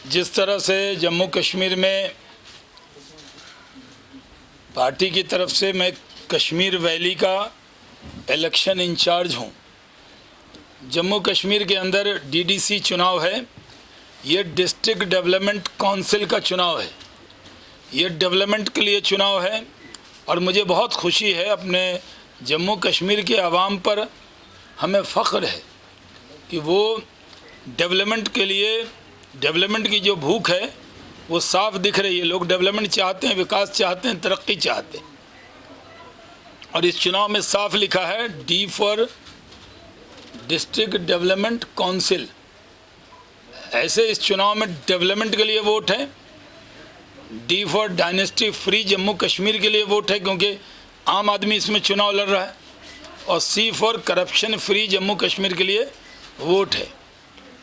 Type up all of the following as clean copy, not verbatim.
जिस तरह से जम्मू कश्मीर में पार्टी की तरफ से मैं कश्मीर वैली का इलेक्शन इंचार्ज हूँ। जम्मू कश्मीर के अंदर डीडीसी चुनाव है, ये डिस्ट्रिक्ट डेवलपमेंट काउंसिल का चुनाव है, ये डेवलपमेंट के लिए चुनाव है। और मुझे बहुत खुशी है, अपने जम्मू कश्मीर के आवाम पर हमें फ़ख्र है कि वो डेवलपमेंट के लिए, डेवलपमेंट की जो भूख है वो साफ दिख रही है। लोग डेवलपमेंट चाहते हैं, विकास चाहते हैं, तरक्की चाहते हैं। और इस चुनाव में साफ लिखा है D for district development council. ऐसे इस चुनाव में डेवलपमेंट के लिए वोट है, D for dynasty free Jammu Kashmir के लिए वोट है क्योंकि आम आदमी इसमें चुनाव लड़ रहा है, और सी for corruption free Jammu Kashmir के लिए वोट है।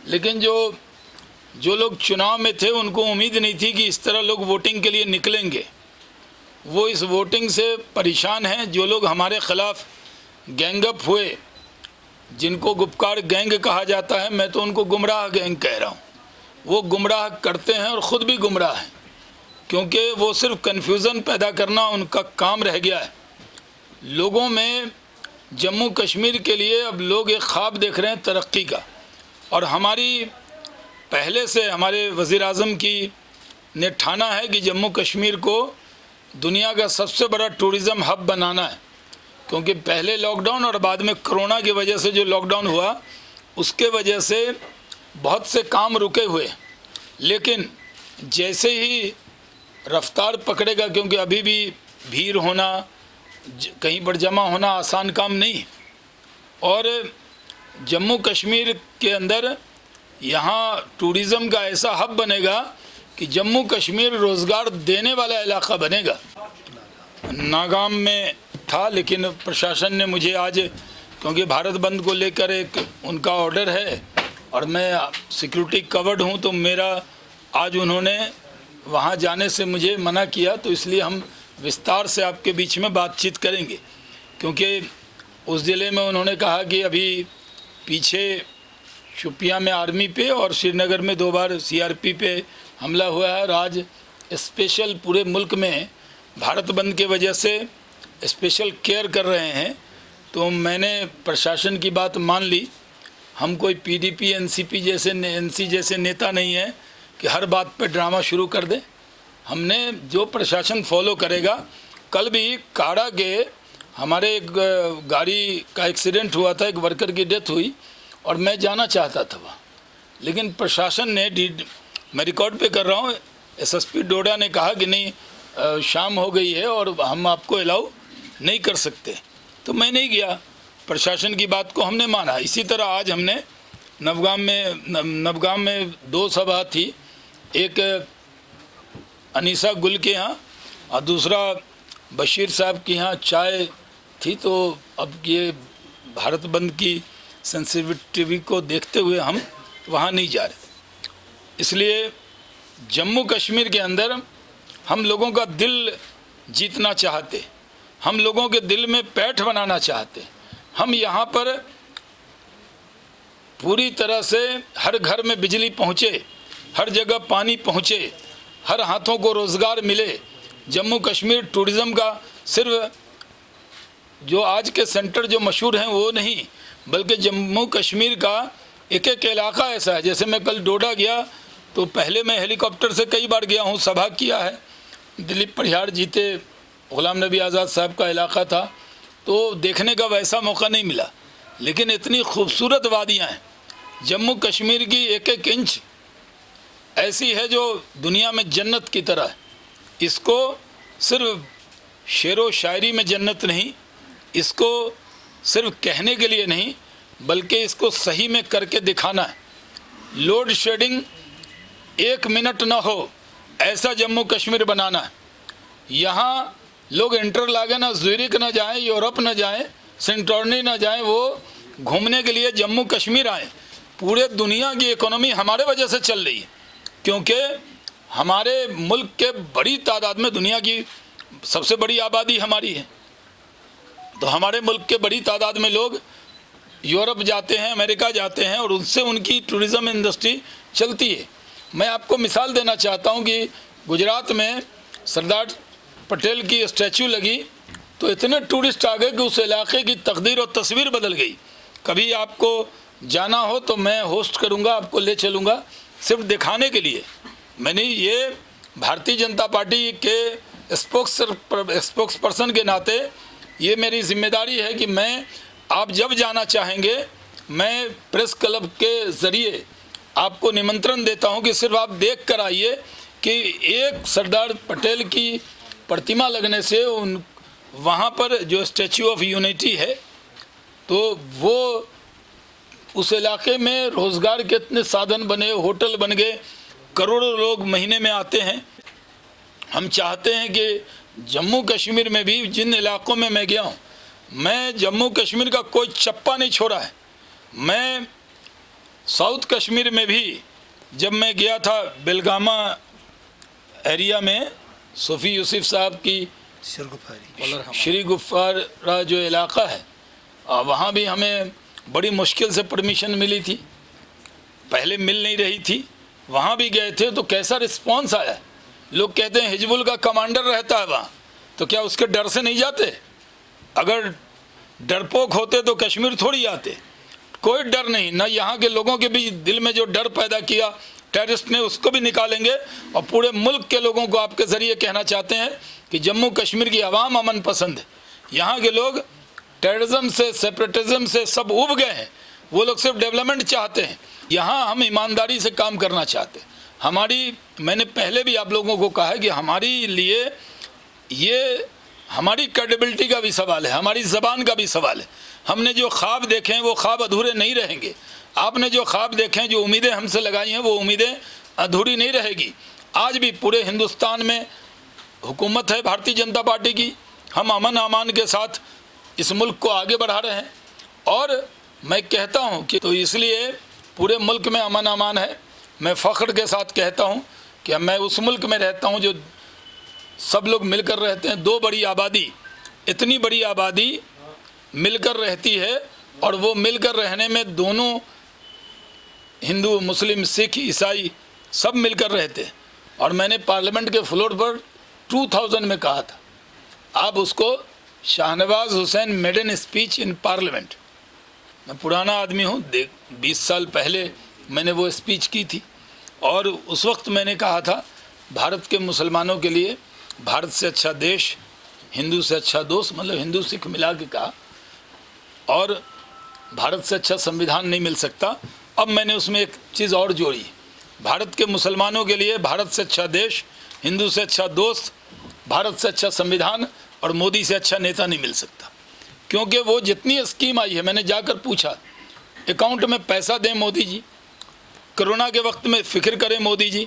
लेकिन जो लोग चुनाव में थे उनको उम्मीद नहीं थी कि इस तरह लोग वोटिंग के लिए निकलेंगे। वो इस वोटिंग से परेशान हैं। जो लोग हमारे ख़िलाफ़ गैंगअप हुए, जिनको गुपकार गैंग कहा जाता है, मैं तो उनको गुमराह गैंग कह रहा हूँ। वो गुमराह करते हैं और ख़ुद भी गुमराह हैं, क्योंकि वो सिर्फ कन्फ्यूज़न पैदा करना उनका काम रह गया है। लोगों में जम्मू कश्मीर के लिए अब लोग एक ख्वाब देख रहे हैं तरक्की का। और हमारी पहले से हमारे वज़ीर आज़म की ने ठाना है कि जम्मू कश्मीर को दुनिया का सबसे बड़ा टूरिज़म हब बनाना है, क्योंकि पहले लॉकडाउन और बाद में कोरोना की वजह से जो लॉकडाउन हुआ उसके वजह से बहुत से काम रुके हुए। लेकिन जैसे ही रफ्तार पकड़ेगा, क्योंकि अभी भी भीड़ होना, कहीं पर जमा होना आसान काम नहीं, और जम्मू कश्मीर के अंदर यहाँ टूरिज़म का ऐसा हब बनेगा कि जम्मू कश्मीर रोज़गार देने वाला इलाका बनेगा। नागाम में था, लेकिन प्रशासन ने मुझे आज, क्योंकि भारत बंद को लेकर एक उनका ऑर्डर है और मैं सिक्योरिटी कवर्ड हूँ, तो मेरा आज उन्होंने वहाँ जाने से मुझे मना किया। तो इसलिए हम विस्तार से आपके बीच में बातचीत करेंगे, क्योंकि उस ज़िले में उन्होंने कहा कि अभी पीछे शोपियां में आर्मी पे और श्रीनगर में 2 बार सीआरपी पे हमला हुआ है, और आज स्पेशल पूरे मुल्क में भारत बंद के वजह से स्पेशल केयर कर रहे हैं। तो मैंने प्रशासन की बात मान ली। हम कोई पीडीपी एनसी जैसे नेता नहीं है कि हर बात पे ड्रामा शुरू कर दें। हमने जो प्रशासन फॉलो करेगा। कल भी काड़ा के हमारे एक गाड़ी का एक्सीडेंट हुआ था, एक वर्कर की डेथ हुई और मैं जाना चाहता था वहाँ, लेकिन प्रशासन ने, मैं रिकॉर्ड पे कर रहा हूँ, एसएसपी डोडा ने कहा कि नहीं शाम हो गई है और हम आपको अलाउ नहीं कर सकते। तो मैं नहीं गया, प्रशासन की बात को हमने माना। इसी तरह आज हमने नवगाम में 2 सभा थी, एक अनीसा गुल के यहाँ और दूसरा बशीर साहब के यहाँ चाय थी। तो अब ये भारत बंद की सेंसिटिविटी को देखते हुए हम वहाँ नहीं जा रहे। इसलिए जम्मू कश्मीर के अंदर हम लोगों का दिल जीतना चाहते, हम लोगों के दिल में पैठ बनाना चाहते। हम यहाँ पर पूरी तरह से हर घर में बिजली पहुँचे, हर जगह पानी पहुँचे, हर हाथों को रोज़गार मिले। जम्मू कश्मीर टूरिज़म का सिर्फ जो आज के सेंटर जो मशहूर हैं वो नहीं, बल्कि जम्मू कश्मीर का एक एक इलाका ऐसा है। जैसे मैं कल डोडा गया तो पहले मैं हेलीकॉप्टर से कई बार गया हूँ, सभा किया है। दिलीप परिहार जीते, गुलाम नबी आज़ाद साहब का इलाका था, तो देखने का वैसा मौका नहीं मिला। लेकिन इतनी खूबसूरत वादियाँ हैं जम्मू कश्मीर की, एक एक इंच ऐसी है जो दुनिया में जन्नत की तरह है। इसको सिर्फ शेरो शायरी में जन्नत नहीं, इसको सिर्फ कहने के लिए नहीं, बल्कि इसको सही में करके दिखाना है। लोड शेडिंग 1 मिनट ना हो, ऐसा जम्मू कश्मीर बनाना है। यहाँ लोग इंटरलागन ना, ज़्यूरिख ना जाएं, यूरोप ना जाएं, सेंटोर्नी ना जाएं, वो घूमने के लिए जम्मू कश्मीर आए। पूरे दुनिया की इकोनॉमी हमारे वजह से चल रही है, क्योंकि हमारे मुल्क के बड़ी तादाद में, दुनिया की सबसे बड़ी आबादी हमारी है, तो हमारे मुल्क के बड़ी तादाद में लोग यूरोप जाते हैं, अमेरिका जाते हैं, और उनसे उनकी टूरिज़म इंडस्ट्री चलती है। मैं आपको मिसाल देना चाहता हूं कि गुजरात में सरदार पटेल की स्टैचू लगी तो इतने टूरिस्ट आ गए कि उस इलाके की तकदीर और तस्वीर बदल गई। कभी आपको जाना हो तो मैं होस्ट करूंगा, आपको ले चलूंगा सिर्फ दिखाने के लिए। मैंने ये भारतीय जनता पार्टी के स्पोक्स पर्सन के नाते ये मेरी जिम्मेदारी है कि मैं, आप जब जाना चाहेंगे, मैं प्रेस क्लब के ज़रिए आपको निमंत्रण देता हूं कि सिर्फ आप देख कर आइए कि एक सरदार पटेल की प्रतिमा लगने से वहाँ पर जो स्टैचू ऑफ यूनिटी है, तो वो उस इलाके में रोज़गार के इतने साधन बने, होटल बन गए, करोड़ों लोग महीने में आते हैं। हम चाहते हैं कि जम्मू कश्मीर में भी जिन इलाकों में मैं गया हूँ, मैं जम्मू कश्मीर का कोई चप्पा नहीं छोड़ा है। मैं साउथ कश्मीर में भी जब मैं गया था बेलगामा एरिया में, सूफी यूसुफ साहब की श्री गुफ्फारा जो इलाका है, वहाँ भी हमें बड़ी मुश्किल से परमिशन मिली थी, पहले मिल नहीं रही थी। वहाँ भी गए थे तो कैसा रिस्पांस आया। लोग कहते हैं हिजबुल का कमांडर रहता है वहाँ, तो क्या उसके डर से नहीं जाते? अगर डरपोक होते तो कश्मीर थोड़ी आते। कोई डर नहीं, ना यहाँ के लोगों के भी दिल में जो डर पैदा किया टेररिस्ट ने, उसको भी निकालेंगे। और पूरे मुल्क के लोगों को आपके ज़रिए कहना चाहते हैं कि जम्मू कश्मीर की आवाम अमन पसंद है। यहाँ के लोग टेररिज्म से, सेपरेटिज्म से सब उब गए हैं। वो लोग सिर्फ डेवलपमेंट चाहते हैं। यहाँ हम ईमानदारी से काम करना चाहते हैं। मैंने पहले भी आप लोगों को कहा है कि हमारी लिए ये हमारी क्रेडिबिलिटी का भी सवाल है, हमारी ज़बान का भी सवाल है। हमने जो ख्वाब देखे हैं वो ख्वाब अधूरे नहीं रहेंगे। आपने जो ख्वाब देखे हैं, जो उम्मीदें हमसे लगाई हैं, वो उम्मीदें अधूरी नहीं रहेगी। आज भी पूरे हिंदुस्तान में हुकूमत है भारतीय जनता पार्टी की। हम अमन अमान के साथ इस मुल्क को आगे बढ़ा रहे हैं। और मैं कहता हूं कि तो इसलिए पूरे मुल्क में अमन अमान है। मैं फ़ख्र के साथ कहता हूं कि मैं उस मुल्क में रहता हूं जो सब लोग मिलकर रहते हैं। दो बड़ी आबादी, इतनी बड़ी आबादी मिलकर रहती है, और वो मिलकर रहने में दोनों हिंदू, मुस्लिम, सिख, ईसाई सब मिलकर रहते हैं। और मैंने पार्लियामेंट के फ्लोर पर 2000 में कहा था, आप उसको Shahnawaz Hussain maiden speech in parliament, मैं पुराना आदमी हूँ, 20 साल पहले मैंने वो स्पीच की थी। और उस वक्त मैंने कहा था, भारत के मुसलमानों के लिए भारत से अच्छा देश, हिंदू से अच्छा दोस्त, मतलब हिंदू सिख मिला के कहा, और भारत से अच्छा संविधान नहीं मिल सकता। अब मैंने उसमें एक चीज़ और जोड़ी, भारत के मुसलमानों के लिए भारत से अच्छा देश, हिंदू से अच्छा दोस्त, भारत से अच्छा संविधान और मोदी से अच्छा नेता नहीं मिल सकता। क्योंकि वो जितनी स्कीम आई है, मैंने जाकर पूछा, अकाउंट में पैसा दें मोदी जी, कोरोना के वक्त में फ़िक्र करें मोदी जी,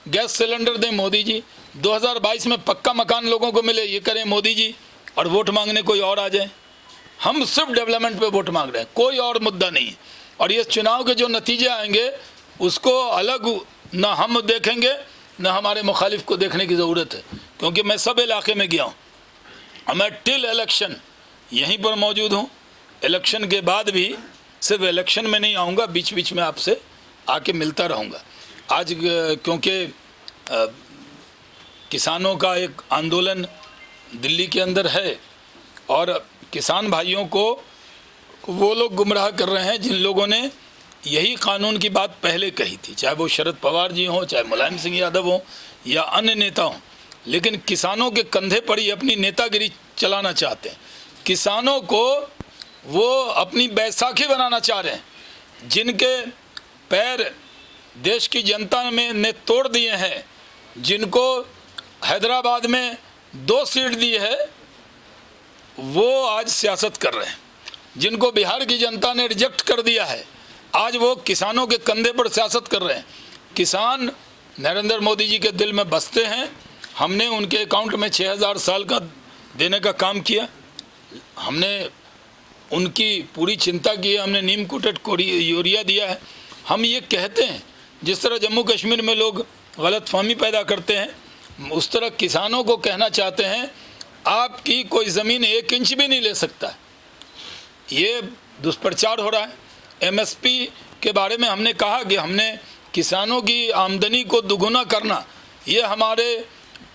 गैस सिलेंडर दें मोदी जी, 2022 में पक्का मकान लोगों को मिले, ये करें मोदी जी, और वोट मांगने कोई और आ जाए। हम सिर्फ डेवलपमेंट पे वोट मांग रहे हैं, कोई और मुद्दा नहीं है। और ये चुनाव के जो नतीजे आएंगे उसको अलग ना हम देखेंगे, ना हमारे मुखालिफ को देखने की ज़रूरत है। क्योंकि मैं सब इलाके में गया हूँ, और मैं टिल इलेक्शन यहीं पर मौजूद हूँ। इलेक्शन के बाद भी सिर्फ इलेक्शन में नहीं आऊँगा, बीच बीच में आपसे आके मिलता रहूँगा। आज क्योंकि किसानों का एक आंदोलन दिल्ली के अंदर है, और किसान भाइयों को वो लोग गुमराह कर रहे हैं जिन लोगों ने यही कानून की बात पहले कही थी, चाहे वो शरद पवार जी हों, चाहे मुलायम सिंह यादव हों या अन्य नेता हों। लेकिन किसानों के कंधे पर ही अपनी नेतागिरी चलाना चाहते हैं। किसानों को वो अपनी बैसाखी बनाना चाह रहे हैं, जिनके पैर देश की जनता ने तोड़ दिए हैं, जिनको हैदराबाद में 2 सीट दी है, वो आज सियासत कर रहे हैं। जिनको बिहार की जनता ने रिजेक्ट कर दिया है, आज वो किसानों के कंधे पर सियासत कर रहे हैं। किसान नरेंद्र मोदी जी के दिल में बसते हैं। हमने उनके अकाउंट में 6000 साल का देने का काम किया। हमने उनकी पूरी चिंता की है। हमने नीम कोटेड यूरिया दिया है। हम ये कहते हैं, जिस तरह जम्मू कश्मीर में लोग गलतफहमी पैदा करते हैं, उस तरह किसानों को कहना चाहते हैं, आपकी कोई ज़मीन 1 इंच भी नहीं ले सकता। ये दुष्प्रचार हो रहा है। MSP के बारे में हमने कहा कि हमने किसानों की आमदनी को दुगुना करना, ये हमारे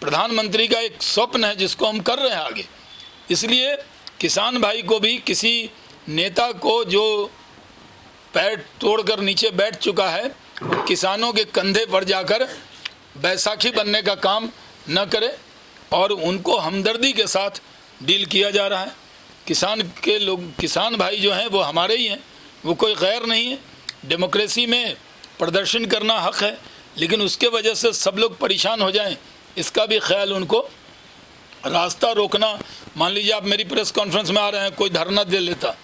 प्रधानमंत्री का एक स्वप्न है जिसको हम कर रहे हैं आगे। इसलिए किसान भाई को भी किसी नेता को जो पैर तोड़कर नीचे बैठ चुका है, किसानों के कंधे पर जाकर बैसाखी बनने का काम न करे और उनको हमदर्दी के साथ डील किया जा रहा है। किसान के लोग, किसान भाई जो हैं वो हमारे ही हैं, वो कोई गैर नहीं है। डेमोक्रेसी में प्रदर्शन करना हक है, लेकिन उसके वजह से सब लोग परेशान हो जाएं, इसका भी ख्याल उनको रास्ता रोकना। मान लीजिए आप मेरी प्रेस कॉन्फ्रेंस में आ रहे हैं, कोई धरना दे लेता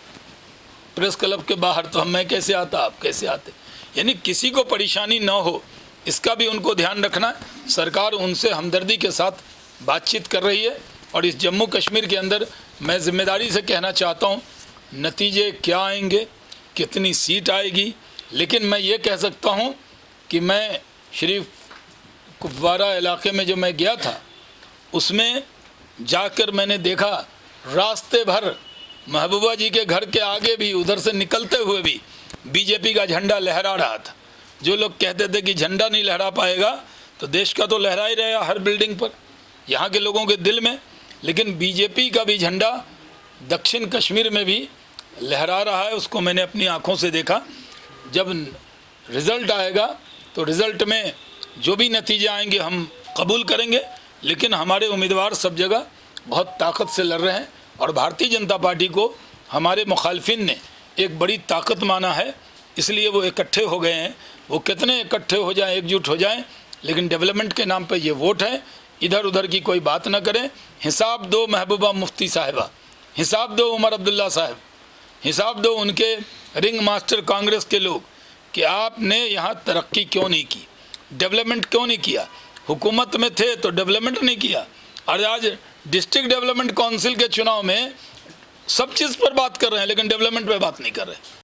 प्रेस क्लब के बाहर, तो मैं कैसे आता, आप कैसे आते, यानी किसी को परेशानी ना हो, इसका भी उनको ध्यान रखना है। सरकार उनसे हमदर्दी के साथ बातचीत कर रही है और इस जम्मू कश्मीर के अंदर मैं ज़िम्मेदारी से कहना चाहता हूँ, नतीजे क्या आएंगे, कितनी सीट आएगी, लेकिन मैं ये कह सकता हूँ कि मैं श्री कुपवारा इलाके में जो मैं गया था, उसमें जाकर मैंने देखा रास्ते भर महबूबा जी के घर के आगे भी, उधर से निकलते हुए भी बीजेपी का झंडा लहरा रहा था। जो लोग कहते थे कि झंडा नहीं लहरा पाएगा, तो देश का तो लहरा ही रहेगा हर बिल्डिंग पर, यहाँ के लोगों के दिल में। लेकिन बीजेपी का भी झंडा दक्षिण कश्मीर में भी लहरा रहा है, उसको मैंने अपनी आँखों से देखा। जब रिज़ल्ट आएगा तो रिज़ल्ट में जो भी नतीजे आएंगे हम कबूल करेंगे, लेकिन हमारे उम्मीदवार सब जगह बहुत ताकत से लड़ रहे हैं और भारतीय जनता पार्टी को हमारे मुखालफिन ने एक बड़ी ताकत माना है, इसलिए वो इकट्ठे हो गए हैं। वो कितने इकट्ठे हो जाएं, एकजुट हो जाएं, लेकिन डेवलपमेंट के नाम पर ये वोट है, इधर उधर की कोई बात न करें। हिसाब दो महबूबा मुफ्ती साहिबा, हिसाब दो उमर अब्दुल्ला साहब, हिसाब दो उनके रिंग मास्टर कांग्रेस के लोग कि आपने यहाँ तरक्की क्यों नहीं की, डेवलपमेंट क्यों नहीं किया। हुकूमत में थे तो डेवलपमेंट नहीं किया, और आज डिस्ट्रिक्ट डेवलपमेंट काउंसिल के चुनाव में सब चीज़ पर बात कर रहे हैं, लेकिन डेवलपमेंट पे बात नहीं कर रहे।